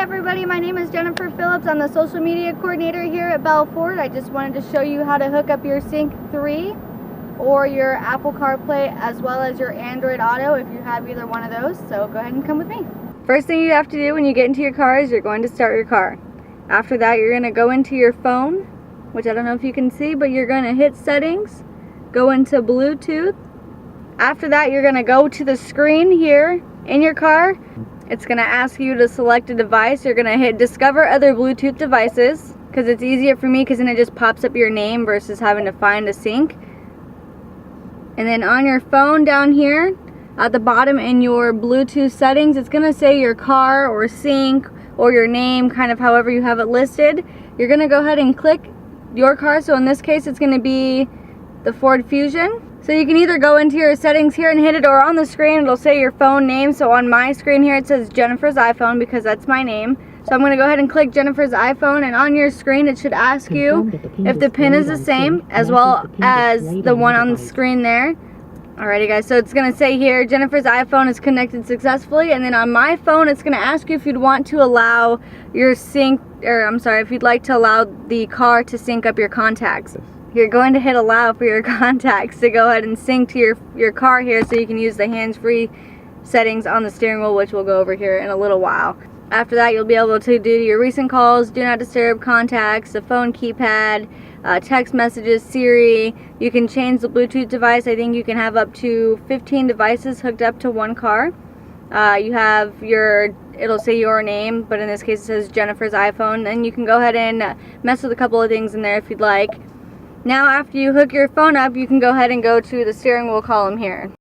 Hi everybody, my name is Jenn Philips. I'm the social media coordinator here at Belfort. I just wanted to show you how to hook up your Sync 3 or your Apple CarPlay as well as your Android Auto if you have either one of those. So go ahead and come with me. First thing you have to do when you get into your car is you're going to start your car. After that, you're going to go into your phone, which I don't know if you can see, but you're going to hit settings, go into Bluetooth. After that, you're going to go to the screen here in your car. It's going to ask you to select a device. You're going to hit discover other Bluetooth devices because it's easier for me because then it just pops up your name versus having to find a sync. And then on your phone down here at the bottom in your Bluetooth settings, it's going to say your car or sync or your name, kind of however you have it listed. You're going to go ahead and click your car. So in this case, it's going to be the Ford Fusion. So you can either go into your settings here and hit it, or on the screen it'll say your phone name. So on my screen here it says Jennifer's iPhone because that's my name. So I'm going to go ahead and click Jennifer's iPhone, and on your screen it should ask you if the pin is the same as well as the one on the screen there. Alrighty guys, so it's going to say here Jennifer's iPhone is connected successfully, and then on my phone it's going to ask you if you'd want to allow your sync, or I'm sorry, if you'd like to allow the car to sync up your contacts. You're going to hit allow for your contacts to go ahead and sync to your car here, so you can use the hands-free settings on the steering wheel, which we'll go over here in a little while. After that, you'll be able to do your recent calls, do not disturb, contacts, the phone keypad, text messages, Siri. You can change the Bluetooth device. I think you can have up to 15 devices hooked up to one car. You have it'll say your name, but in this case it says Jennifer's iPhone. Then you can go ahead and mess with a couple of things in there if you'd like. Now after you hook your phone up, you can go ahead and go to the steering wheel column here.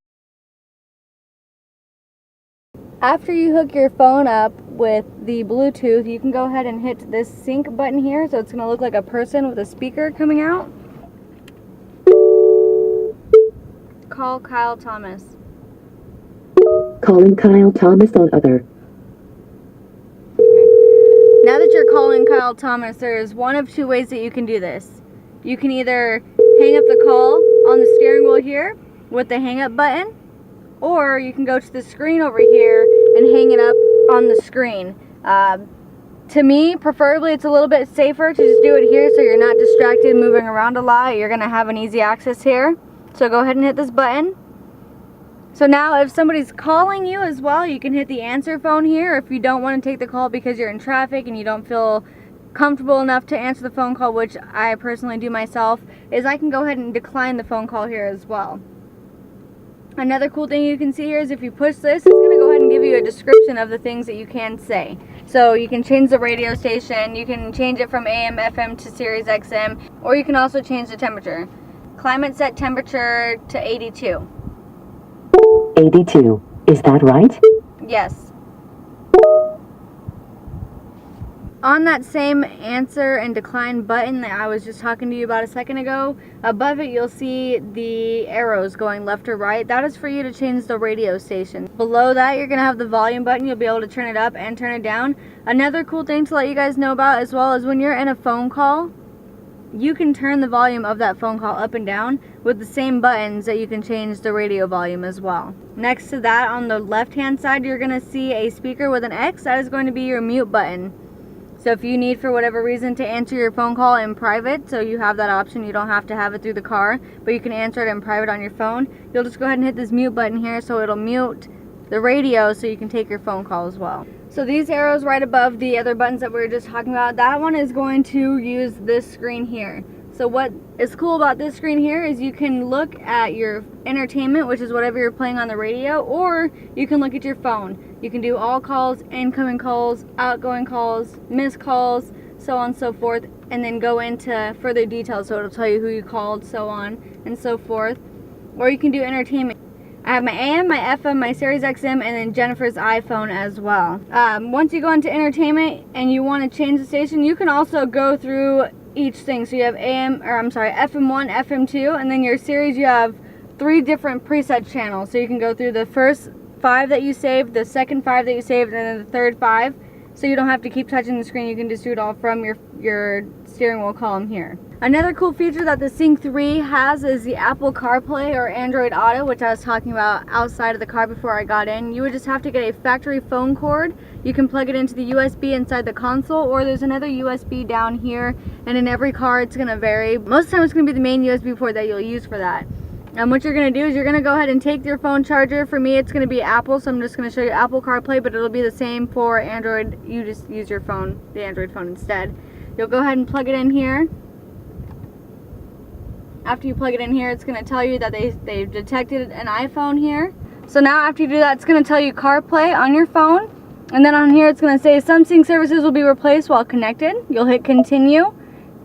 After you hook your phone up with the Bluetooth, you can go ahead and hit this sync button here, so it's going to look like a person with a speaker coming out. Call Kyle Thomas. Calling Kyle Thomas on other. Okay. Now that you're calling Kyle Thomas, there's one of two ways that you can do this. You can either hang up the call on the steering wheel here with the hang up button, or you can go to the screen over here and hang it up on the screen. To me, preferably, it's a little bit safer to just do it here so you're not distracted moving around a lot. You're going to have an easy access here. So go ahead and hit this button. So now if somebody's calling you as well, you can hit the answer phone here. If you don't want to take the call because you're in traffic and you don't feel comfortable enough to answer the phone call, which I personally do myself, is I can go ahead and decline the phone call here as well. Another cool thing you can see here is if you push this, it's going to go ahead and give you a description of the things that you can say. So you can change the radio station, you can change it from AM, FM to Sirius XM, or you can also change the temperature. Climate set temperature to 82. 82, is that right? Yes. On that same answer and decline button that I was just talking to you about a second ago, above it you'll see the arrows going left or right. That is for you to change the radio station. Below that you're going to have the volume button. You'll be able to turn it up and turn it down. Another cool thing to let you guys know about as well is when you're in a phone call, you can turn the volume of that phone call up and down with the same buttons that you can change the radio volume as well. Next to that, on the left hand side, you're going to see a speaker with an X. That is going to be your mute button. So if you need, for whatever reason, to answer your phone call in private, so you have that option, you don't have to have it through the car, but you can answer it in private on your phone, you'll just go ahead and hit this mute button here, so it'll mute the radio so you can take your phone call as well. So these arrows right above the other buttons that we were just talking about, that one is going to use this screen here. So what is cool about this screen here is you can look at your entertainment, which is whatever you're playing on the radio, or you can look at your phone. You can do all calls, incoming calls, outgoing calls, missed calls, so on and so forth, and then go into further details, so it'll tell you who you called, so on and so forth. Or you can do entertainment. I have my AM, my FM, my Sirius XM, and then Jennifer's iPhone as well. Once you go into entertainment and you want to change the station, you can also go through each thing. So you have FM1, FM2, and then your series, you have 3 different preset channels. So you can go through the first 5 that you saved, the second 5 that you saved, and then the third 5. so you don't have to keep touching the screen. You can just do it all from your steering wheel column here. Another cool feature that the Sync 3 has is the Apple CarPlay or Android Auto, which I was talking about outside of the car before I got in. You would just have to get a factory phone cord. You can plug it into the USB inside the console, or there's another USB down here, and in every car it's going to vary. Most of the time it's going to be the main USB port that you'll use for that. And what you're going to do is you're going to go ahead and take your phone charger. For me it's going to be Apple, so I'm just going to show you Apple CarPlay, but it'll be the same for Android. You just use your phone, the Android phone instead. You'll go ahead and plug it in here. After you plug it in here, it's going to tell you that they've detected an iPhone here. So now after you do that, it's going to tell you CarPlay on your phone. And then on here it's going to say some sync services will be replaced while connected. You'll hit continue.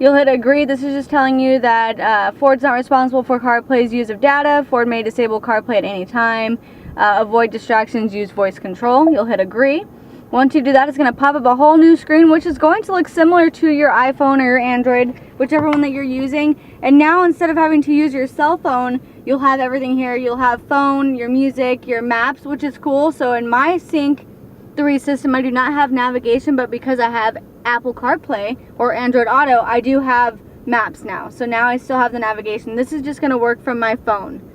You'll hit agree. This is just telling you that Ford's not responsible for CarPlay's use of data. Ford may disable CarPlay at any time. Avoid distractions, use voice control. You'll hit agree. Once you do that, it's going to pop up a whole new screen, which is going to look similar to your iPhone or your Android, whichever one that you're using. And now instead of having to use your cell phone, you'll have everything here. You'll have phone, your music, your maps, which is cool. So in my Sync 3 system, I do not have navigation, but because I have Apple CarPlay or Android Auto, I do have maps now. So now I still have the navigation. This is just going to work from my phone.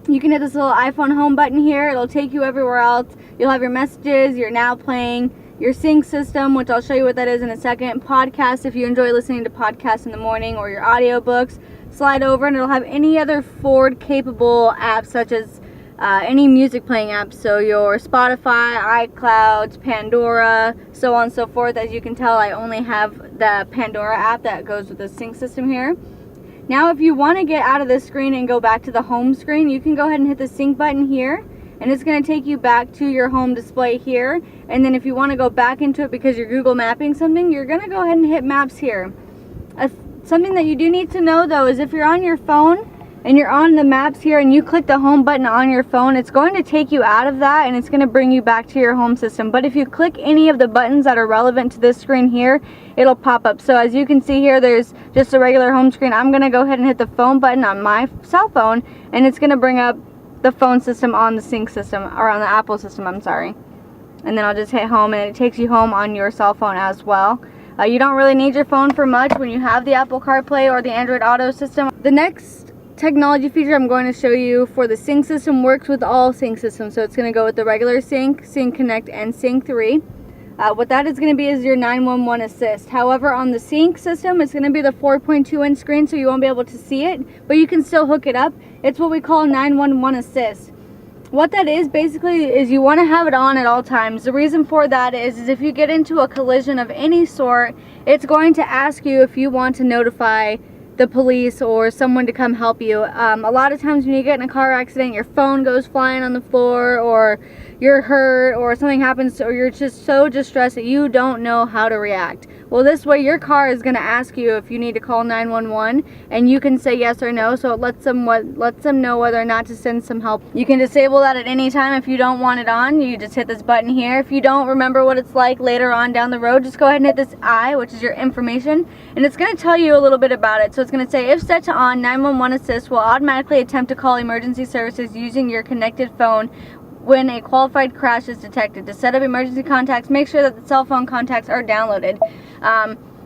You can hit this little iPhone home button here. It'll take you everywhere else. You'll have your messages, your now playing, your sync system, which I'll show you what that is in a second. Podcasts, if you enjoy listening to podcasts in the morning, or your audiobooks. Slide over and it'll have any other Ford capable apps, such as any music playing apps. So your Spotify, iCloud, Pandora, so on and so forth. As you can tell, I only have the Pandora app that goes with the sync system here. Now if you want to get out of this screen and go back to the home screen, you can go ahead and hit the sync button here, and it's going to take you back to your home display here. And then if you want to go back into it because you're Google mapping something, you're going to go ahead and hit maps here. Something that you do need to know though is if you're on your phone and you're on the maps here and you click the home button on your phone, it's going to take you out of that and it's going to bring you back to your home system. But if you click any of the buttons that are relevant to this screen here, it'll pop up. So as you can see here, there's just a regular home screen. I'm going to go ahead and hit the phone button on my cell phone, and it's going to bring up the phone system on the sync system, or on the Apple system, I'm sorry. And then I'll just hit home and it takes you home on your cell phone as well. You don't really need your phone for much when you have the Apple CarPlay or the Android Auto system. The next technology feature I'm going to show you for the sync system works with all sync systems. So it's going to go with the regular sync, Sync Connect, and Sync 3. What that is going to be is your 911 assist. However, on the sync system, it's going to be the 4.2 inch screen, so you won't be able to see it, but you can still hook it up. It's what we call 911 assist. What that is basically is you want to have it on at all times. The reason for that is if you get into a collision of any sort, it's going to ask you if you want to notify the police or someone to come help you. A lot of times when you get in a car accident, your phone goes flying on the floor, or you're hurt, or something happens, or you're just so distressed that you don't know how to react. Well, this way your car is going to ask you if you need to call 911, and you can say yes or no, so it lets them know whether or not to send some help. You can disable that at any time if you don't want it on. You just hit this button here. If you don't remember what it's like later on down the road, just go ahead and hit this I, which is your information, and it's going to tell you a little bit about it. So it's going to say, if set to on, 911 assist will automatically attempt to call emergency services using your connected phone when a qualified crash is detected. To set up emergency contacts, make sure that the cell phone contacts are downloaded.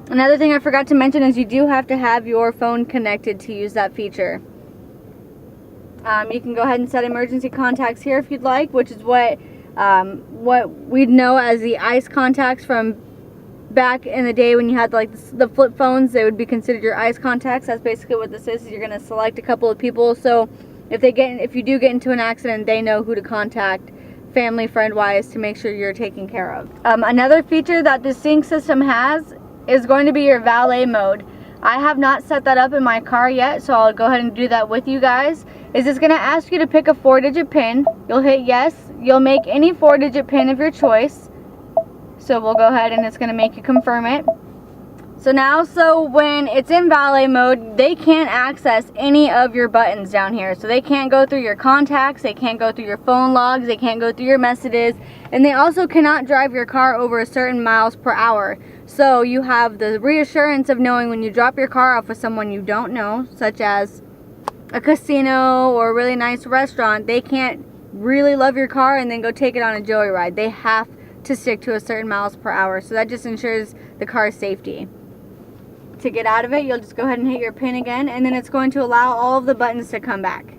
Another thing I forgot to mention is you do have to have your phone connected to use that feature. You can go ahead and set emergency contacts here if you'd like, which is what we'd know as the ICE contacts from back in the day when you had like the flip phones. They would be considered your ICE contacts. That's basically what this is. You're going to select a couple of people, so if you do get into an accident, they know who to contact, family, friend wise, to make sure you're taken care of. Another feature that the sync system has is going to be your valet mode. I have not set that up in my car yet, so I'll go ahead and do that with you guys. It's going to ask you to pick a 4-digit PIN. You'll hit yes. You'll make any 4-digit PIN of your choice. So we'll go ahead and it's going to make you confirm it. So when it's in valet mode, they can't access any of your buttons down here. So they can't go through your contacts, they can't go through your phone logs, they can't go through your messages, and they also cannot drive your car over a certain miles per hour. So you have the reassurance of knowing when you drop your car off with someone you don't know, such as a casino or a really nice restaurant, they can't really love your car and then go take it on a joyride. They have to stick to a certain miles per hour. So that just ensures the car's safety. To get out of it, you'll just go ahead and hit your pin again, and then it's going to allow all of the buttons to come back.